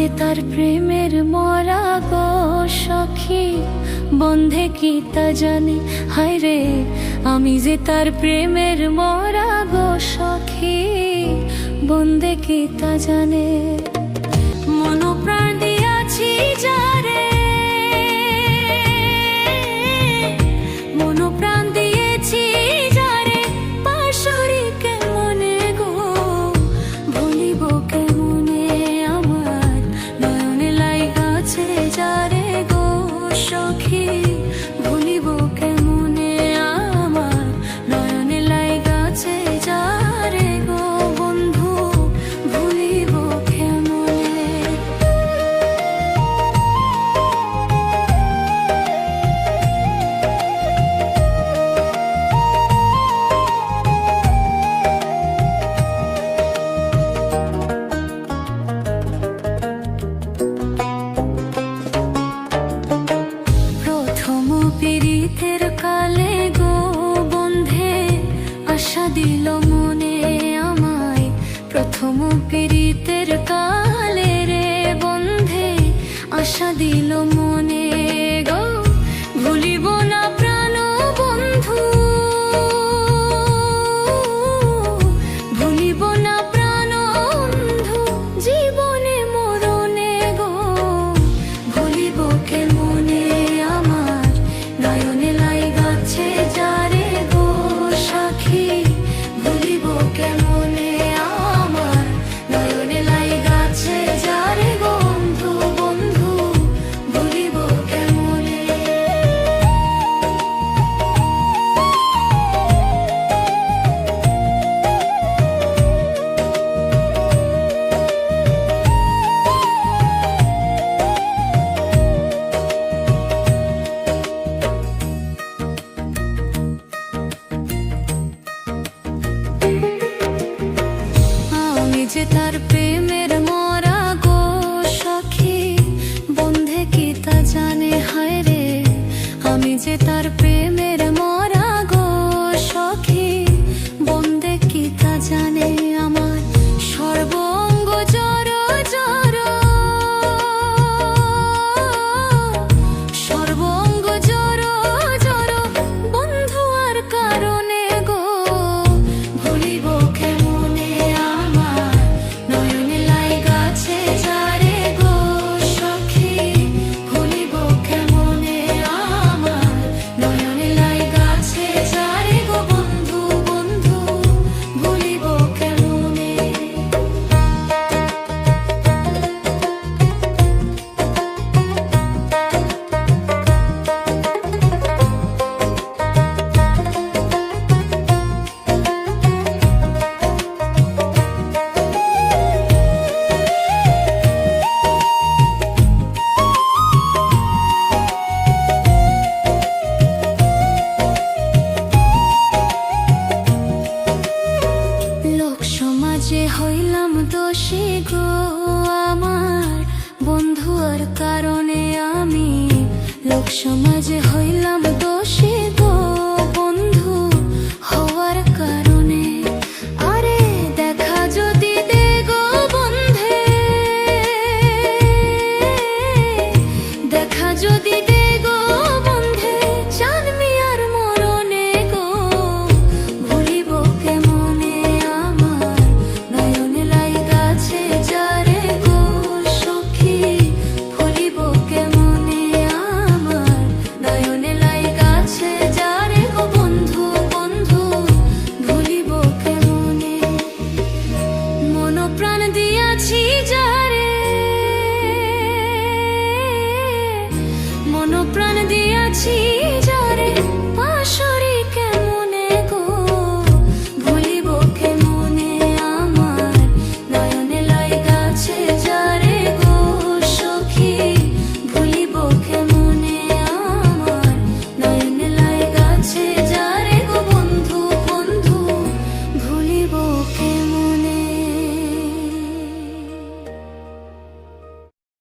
যে তার প্রেমের মরা গো সখী, বন্ধে কি তা জানে? হায় রে, আমি যে তার প্রেমের মরা গো সখী, বন্ধে কি তা জানে? মন প্রাণ দিয়াছি যারে, মন প্রাণ দিয়েছি যারে, পাশরি কেমনে গো ভুলিব কেমনে? আমার নয়নে লাইগাছে যারে গো সখী, ভুলিব কেমনে? আমার নয়নে লাইগাছে যারে গো বন্ধু, ভুলিব কেমনে? পীড়িতের কালে গো বন্ধে আশা দিল মনে আমায়, প্রথম পীড়িতের কালে রে বন্ধে আশা দিল মনে গো, ভুলিব না প্রাণ বন্ধু, ভুলিব না প্রাণ বন্ধু, জীবনে মরণে গো ভুলিব কেমনে? আমার নয়নে লাইগাছে যারে গো সখী, ভুলিব কেমনে? আমার নয়নে লাইগাছে যারে গো বন্ধু, বন্ধু, ভুলিব কেমনে? আমি যে তার প্রেমের মরা গো সখী, বন্ধে কি তা জানে? হায় রে, আমি যে তার প্রেমের মরা গো সখী, বন্ধে কি তা জানে? আমার সর্বঙ্গ জড় জড়, সর্বঙ্গ জড় জড়, বন্ধু আর কারণে গো ভুলিব কেমনে? আমার নয়নে লাইগাছে যারে গো সখী, ভুলিব কেমনে? আমার নয়নে লাইগাছে যারে গো বন্ধু, বন্ধু, ভুলিব কেমনে? লোক সমাজে হইলাম দোষী গো আমার বন্ধু আর কারণে, আমি লোক সমাজে হইলাম দোষী